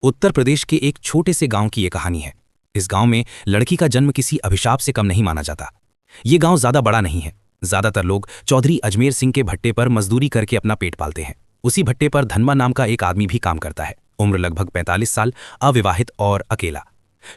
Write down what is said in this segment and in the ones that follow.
उत्तर प्रदेश के एक छोटे से गांव की ये कहानी है। इस गांव में लड़की का जन्म किसी अभिशाप से कम नहीं माना जाता। ये गांव ज्यादा बड़ा नहीं है। ज्यादातर लोग चौधरी अजमेर सिंह के भट्टे पर मजदूरी करके अपना पेट पालते हैं। उसी भट्टे पर धनमा नाम का एक आदमी भी काम करता है। उम्र लगभग 45 साल, अविवाहित और अकेला।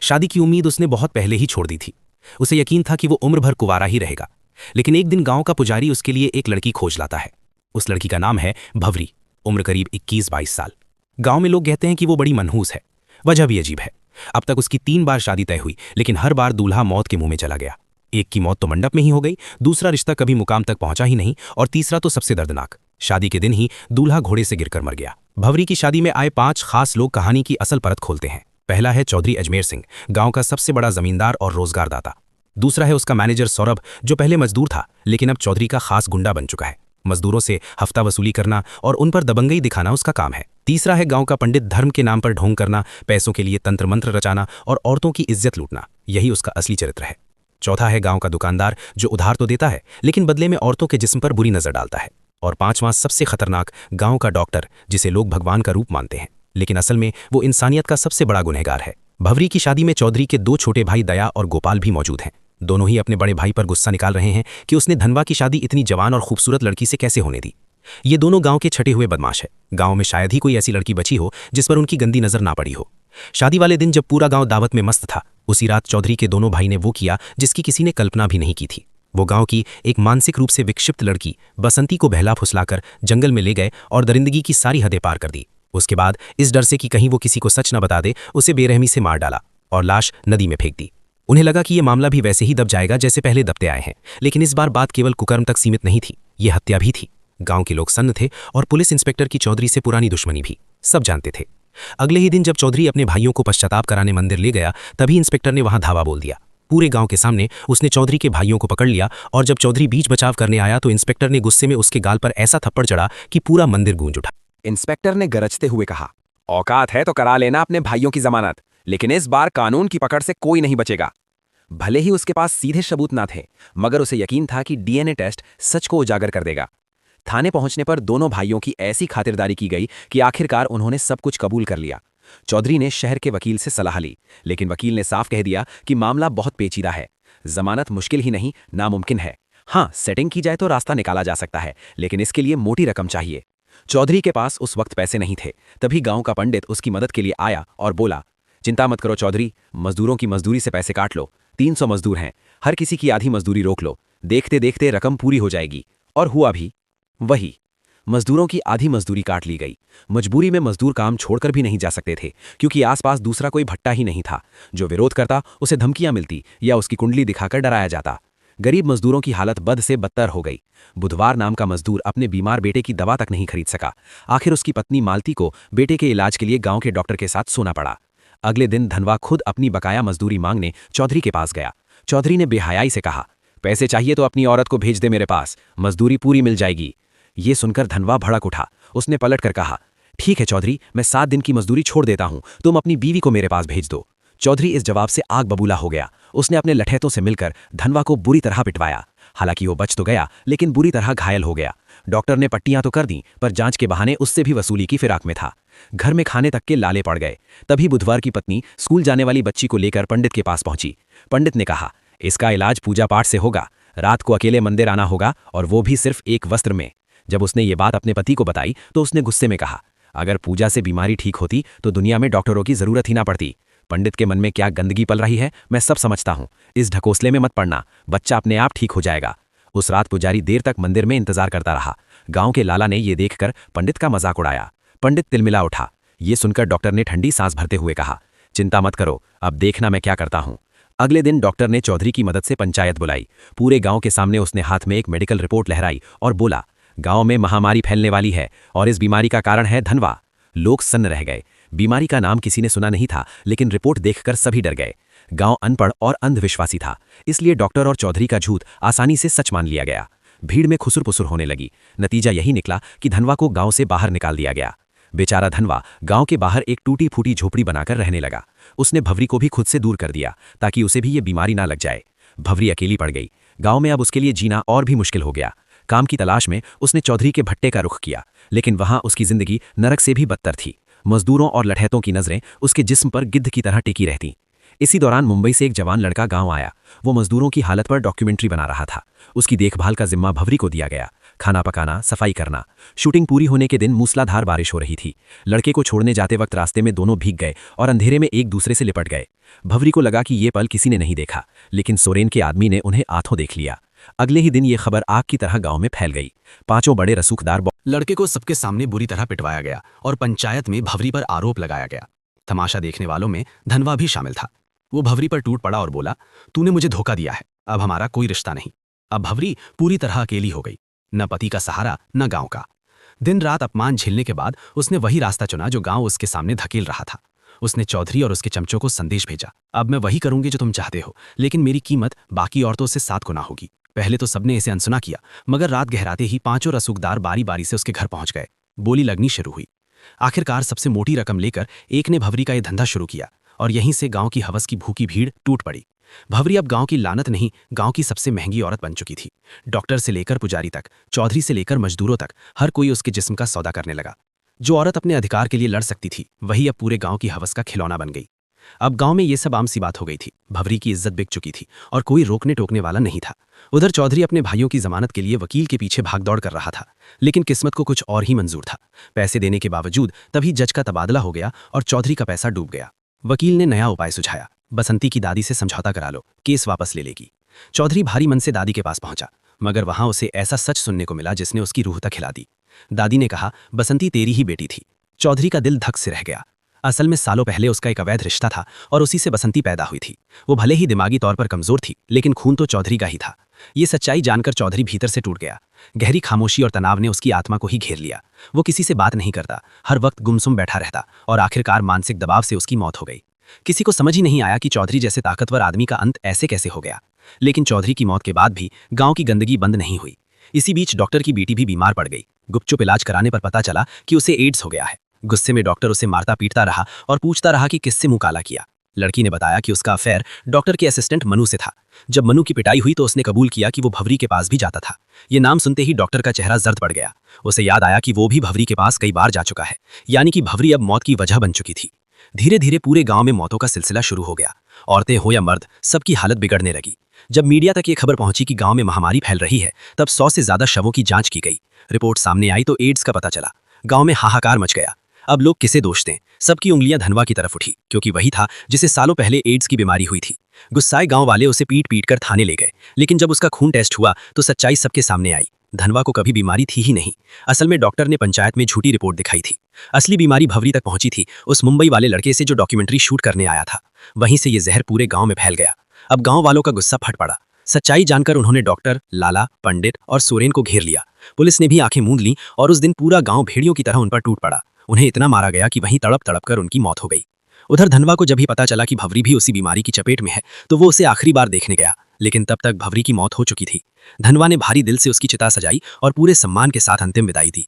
शादी की उम्मीद उसने बहुत पहले ही छोड़ दी थी। उसे यकीन था कि वो उम्र भर कुंवारा ही रहेगा। लेकिन एक दिन गांव का पुजारी उसके लिए एक लड़की खोज लाता है। उस लड़की का नाम है भवरी। उम्र करीब 21-22 साल। गांव में लोग कहते हैं कि वो बड़ी मनहूस है। वजह भी अजीब है। अब तक उसकी 3 बार शादी तय हुई, लेकिन हर बार दूल्हा मौत के मुंह में चला गया। एक की मौत तो मंडप में ही हो गई, दूसरा रिश्ता कभी मुकाम तक पहुंचा ही नहीं, और तीसरा तो सबसे दर्दनाक, शादी के दिन ही दूल्हा घोड़े से गिरकर मर गया। भवरी की शादी में आए 5 खास लोग कहानी की असल परत खोलते हैं। पहला है चौधरी अजमेर सिंह, गांव का सबसे बड़ा जमींदार और रोजगारदाता। दूसरा है उसका मैनेजर सौरभ, जो पहले मजदूर था लेकिन अब चौधरी का खास गुंडा बन चुका है। मजदूरों से हफ्ता वसूली करना और उन पर दबंगई दिखाना उसका काम है। तीसरा है गांव का पंडित, धर्म के नाम पर ढोंग करना, पैसों के लिए तंत्र मंत्र रचाना और औरतों की इज्जत लूटना। यही उसका असली चरित्र है। चौथा है गांव का दुकानदार, जो उधार तो देता है लेकिन बदले में औरतों के जिस्म पर बुरी नजर डालता है। और पांचवां, सबसे खतरनाक, गांव का डॉक्टर, जिसे लोग भगवान का रूप मानते हैं, लेकिन असल में वो इंसानियत का सबसे बड़ा गुनहगार है। भवरी की शादी में चौधरी के 2 छोटे भाई दया और गोपाल भी मौजूद हैं। दोनों ही अपने बड़े भाई पर गुस्सा निकाल रहे हैं कि उसने धनवा की शादी इतनी जवान और खूबसूरत लड़की से कैसे होने दी। ये दोनों गांव के छटे हुए बदमाश है। गांव में शायद ही कोई ऐसी लड़की बची हो जिस पर उनकी गंदी नजर ना पड़ी हो। शादी वाले दिन जब पूरा गांव दावत में मस्त था, उसी रात चौधरी के दोनों भाई ने वो किया जिसकी किसी ने कल्पना भी नहीं की थी। वो गांव की एक मानसिक रूप से विक्षिप्त लड़की बसंती को बहला फुसलाकर जंगल में ले गए और दरिंदगी की सारी हदें पार कर दी। उसके बाद इस डर से कि कहीं वो किसी को सच न बता दे, उसे बेरहमी से मार डाला और लाश नदी में फेंक दी। उन्हें लगा कि ये मामला भी वैसे ही दब जाएगा जैसे पहले दबते आए हैं, लेकिन इस बार बात केवल कुकर्म तक सीमित नहीं थी, ये हत्या भी थी। गांव के लोग सन्न थे और पुलिस इंस्पेक्टर की चौधरी से पुरानी दुश्मनी भी, सब जानते थे। अगले ही दिन जब चौधरी अपने भाइयों को पश्चाताप कराने मंदिर ले गया, तभी इंस्पेक्टर ने वहां धावा बोल दिया। पूरे गांव के सामने उसने चौधरी के भाइयों को पकड़ लिया और जब चौधरी बीच बचाव करने आया तो इंस्पेक्टर ने गुस्से में उसके गाल पर ऐसा थप्पड़ चढ़ा कि पूरा मंदिर गूंज उठा। इंस्पेक्टर ने गरजते हुए कहा, औकात है तो करा लेना अपने भाइयों की जमानत, लेकिन इस बार कानून की पकड़ से कोई नहीं बचेगा। भले ही उसके पास सीधे सबूत ना थे, मगर उसे यकीन था कि डीएनए टेस्ट सच को उजागर कर देगा। थाने पहुंचने पर दोनों भाइयों की ऐसी खातिरदारी की गई कि आखिरकार उन्होंने सब कुछ कबूल कर लिया। चौधरी ने शहर के वकील से सलाह ली, लेकिन वकील ने साफ कह दिया कि मामला बहुत पेचीदा है। जमानत मुश्किल ही नहीं, नामुमकिन है। हाँ, सेटिंग की जाए तो रास्ता निकाला जा सकता है, लेकिन इसके लिए मोटी रकम चाहिए। चौधरी के पास उस वक्त पैसे नहीं थे। तभी गांव का पंडित उसकी मदद के लिए आया और बोला, चिंता मत करो चौधरी, मजदूरों की मजदूरी से पैसे काट लो। 300 मजदूर हैं, हर किसी की आधी मजदूरी रोक लो, देखते देखते रकम पूरी हो जाएगी। और हुआ भी वही। मजदूरों की आधी मजदूरी काट ली गई। मजबूरी में मजदूर काम छोड़कर भी नहीं जा सकते थे, क्योंकि आसपास दूसरा कोई भट्टा ही नहीं था। जो विरोध करता उसे धमकियां मिलती या उसकी कुंडली दिखाकर डराया जाता। गरीब मजदूरों की हालत बद से बदतर हो गई। बुधवार नाम का मजदूर अपने बीमार बेटे की दवा तक नहीं खरीद सका। आखिर उसकी पत्नी मालती को बेटे के इलाज के लिए गांव के डॉक्टर के साथ सोना पड़ा। अगले दिन धनवा खुद अपनी बकाया मजदूरी मांगने चौधरी के पास गया। चौधरी ने बेहयाई से कहा, पैसे चाहिए तो अपनी औरत को भेज दे मेरे पास, मजदूरी पूरी मिल जाएगी। ये सुनकर धनवा भड़क उठा। उसने पलट कर कहा, ठीक है चौधरी, मैं 7 दिन की मजदूरी छोड़ देता हूं, तुम अपनी बीवी को मेरे पास भेज दो। चौधरी इस जवाब से आग बबूला हो गया। उसने अपने लठैतों से मिलकर धनवा को बुरी तरह पिटवाया। हालांकि वो बच तो गया, लेकिन बुरी तरह घायल हो गया। डॉक्टर ने पट्टियां तो कर दी, पर जांच के बहाने उससे भी वसूली की फिराक में था। घर में खाने तक के लाले पड़ गए। तभी बुधवार की पत्नी स्कूल जाने वाली बच्ची को लेकर पंडित के पास पहुंची। पंडित ने कहा, इसका इलाज पूजा पाठ से होगा, रात को अकेले मंदिर आना होगा, और वो भी सिर्फ एक वस्त्र में। जब उसने ये बात अपने पति को बताई तो उसने गुस्से में कहा, अगर पूजा से बीमारी ठीक होती तो दुनिया में डॉक्टरों की जरूरत ही ना पड़ती। पंडित के मन में क्या गंदगी पल रही है मैं सब समझता हूं। इस ढकोसले में मत पड़ना, बच्चा अपने आप ठीक हो जाएगा। उस रात पुजारी देर तक मंदिर में इंतजार करता रहा। गांव के लाला ने यह देखकर पंडित का मजाक उड़ाया। पंडित तिलमिला उठा। ये सुनकर डॉक्टर ने ठंडी सांस भरते हुए कहा, चिंता मत करो, अब देखना मैं क्या करता हूं। अगले दिन डॉक्टर ने चौधरी की मदद से पंचायत बुलाई। पूरे गांव के सामने उसने हाथ में एक मेडिकल रिपोर्ट लहराई और बोला, गांव में महामारी फैलने वाली है और इस बीमारी का कारण है धनवा। लोग सन्न रह गए। बीमारी का नाम किसी ने सुना नहीं था, लेकिन रिपोर्ट देखकर सभी डर गए। गांव अनपढ़ और अंधविश्वासी था, इसलिए डॉक्टर और चौधरी का झूठ आसानी से सच मान लिया गया। भीड़ में खुसुर पुसुर होने लगी। नतीजा यही निकला कि धनवा को गांव से बाहर निकाल दिया गया। बेचारा धनवा गांव के बाहर एक टूटी फूटी झोपड़ी बनाकर रहने लगा। उसने भवरी को भी खुद से दूर कर दिया ताकि उसे भी ये बीमारी ना लग जाए। भवरी अकेली पड़ गई। गांव में अब उसके लिए जीना और भी मुश्किल हो गया। काम की तलाश में उसने चौधरी के भट्टे का रुख किया, लेकिन वहां उसकी जिंदगी नरक से भी बदतर थी। मजदूरों और लठैतों की नजरें उसके जिस्म पर गिद्ध की तरह टिकी रहती। इसी दौरान मुंबई से एक जवान लड़का गांव आया। वो मजदूरों की हालत पर डॉक्यूमेंट्री बना रहा था। उसकी देखभाल का जिम्मा भवरी को दिया गया, खाना पकाना, सफाई करना। शूटिंग पूरी होने के दिन मूसलाधार बारिश हो रही थी। लड़के को छोड़ने जाते वक्त रास्ते में दोनों भीग गए और अंधेरे में एक दूसरे से लिपट गए। भवरी को लगा कि ये पल किसी ने नहीं देखा, लेकिन सोरेन के आदमी ने उन्हें आंखों देख लिया। अगले ही दिन ये खबर आग की तरह गांव में फैल गई। पांचों बड़े रसूखदार लड़के को सबके सामने बुरी तरह पिटवाया गया और पंचायत में भवरी पर आरोप लगाया गया। तमाशा देखने वालों में धनवा भी शामिल था। वो भवरी पर टूट पड़ा और बोला, तूने मुझे धोखा दिया है, अब हमारा कोई रिश्ता नहीं। अब भवरी पूरी तरह अकेली हो गई, न पति का सहारा न गांव का। दिन रात अपमान झेलने के बाद उसने वही रास्ता चुना जो गांव उसके सामने धकेल रहा था। उसने चौधरी और उसके चमचों को संदेश भेजा, अब मैं वही करूंगी जो तुम चाहते हो, लेकिन मेरी कीमत बाकी औरतों से 7 गुना होगी। पहले तो सबने इसे अनसुना किया, मगर रात गहराते ही पांचों रसूखदार बारी बारी से उसके घर पहुंच गए। बोली लगनी शुरू हुई। आखिरकार सबसे मोटी रकम लेकर एक ने भवरी का यह धंधा शुरू किया और यहीं से गांव की हवस की भूखी भीड़ टूट पड़ी। भवरी अब गांव की लानत नहीं, गांव की सबसे महंगी औरत बन चुकी थी। डॉक्टर से लेकर पुजारी तक, चौधरी से लेकर मजदूरों तक, हर कोई उसके जिस्म का सौदा करने लगा। जो औरत अपने अधिकार के लिए लड़ सकती थी, वही अब पूरे गांव की हवस का खिलौना बन गई। अब गांव में ये सब आम सी बात हो गई थी। भवरी की इज्जत बिक चुकी थी और कोई रोकने टोकने वाला नहीं था। उधर चौधरी अपने भाइयों की जमानत के लिए वकील के पीछे भागदौड़ कर रहा था, लेकिन किस्मत को कुछ और ही मंजूर था। पैसे देने के बावजूद तभी जज का तबादला हो गया और चौधरी का पैसा डूब गया। वकील ने नया उपाय सुझाया, बसंती की दादी से समझौता करा लो, केस वापस ले लेगी। चौधरी भारी मन से दादी के पास पहुंचा, मगर वहां उसे ऐसा सच सुनने को मिला जिसने उसकी रूह तक हिला दी। दादी ने कहा, बसंती तेरी ही बेटी थी। चौधरी का दिल धक से रह गया। असल में सालों पहले उसका एक अवैध रिश्ता था और उसी से बसंती पैदा हुई थी। वो भले ही दिमागी तौर पर कमजोर थी, लेकिन खून तो चौधरी का ही था। ये सच्चाई जानकर चौधरी भीतर से टूट गया। गहरी खामोशी और तनाव ने उसकी आत्मा को ही घेर लिया। वो किसी से बात नहीं करता, हर वक्त गुमसुम बैठा रहता और आखिरकार मानसिक दबाव से उसकी मौत हो गई। किसी को समझ ही नहीं आया कि चौधरी जैसे ताकतवर आदमी का अंत ऐसे कैसे हो गया। लेकिन चौधरी की मौत के बाद भी गांव की गंदगी बंद नहीं हुई। इसी बीच डॉक्टर की बेटी भी बीमार पड़ गई। गुपचुप इलाज कराने पर पता चला कि उसे एड्स हो गया है। गुस्से में डॉक्टर उसे मारता पीटता रहा और पूछता रहा कि किससे मुंह काला किया। लड़की ने बताया कि उसका अफेयर डॉक्टर के असिस्टेंट मनु से था। जब मनु की पिटाई हुई तो उसने कबूल किया कि वो भवरी के पास भी जाता था। ये नाम सुनते ही डॉक्टर का चेहरा जर्द पड़ गया। उसे याद आया कि वो भी भवरी के पास कई बार जा चुका है, यानी कि भवरी अब मौत की वजह बन चुकी थी। धीरे धीरे पूरे गांव में मौतों का सिलसिला शुरू हो गया। औरतें हो या मर्द, सबकी हालत बिगड़ने लगी। जब मीडिया तक ये खबर पहुंची कि गांव में महामारी फैल रही है, तब 100 से ज्यादा शवों की जांच की गई। रिपोर्ट सामने आई तो एड्स का पता चला। गांव में हाहाकार मच गया। अब लोग किसे दोष दें? सबकी उंगलियां धनवा की तरफ उठी, क्योंकि वही था जिसे सालों पहले एड्स की बीमारी हुई थी। गुस्साए गांव वाले उसे पीट पीट कर थाने ले गए, लेकिन जब उसका खून टेस्ट हुआ तो सच्चाई सबके सामने आई। धनवा को कभी बीमारी थी ही नहीं। असल में डॉक्टर ने पंचायत में झूठी रिपोर्ट दिखाई थी। असली बीमारी भवरी तक पहुंची थी, उस मुंबई वाले लड़के से जो डॉक्यूमेंट्री शूट करने आया था। वहीं से ये जहर पूरे गांव में फैल गया। अब गांव वालों का गुस्सा फट पड़ा। सच्चाई जानकर उन्होंने डॉक्टर, लाला, पंडित और सोरेन को घेर लिया। पुलिस ने भी आंखें मूंद लीं और उस दिन पूरा गांव भेड़ियों की तरह उन पर टूट पड़ा। उन्हें इतना मारा गया कि वहीं तड़प तड़प कर उनकी मौत हो गई। उधर धनवा को जब ही पता चला कि भवरी भी उसी बीमारी की चपेट में है, तो वो उसे आखिरी बार देखने गया, लेकिन तब तक भवरी की मौत हो चुकी थी। धनवा ने भारी दिल से उसकी चिता सजाई और पूरे सम्मान के साथ अंतिम विदाई दी।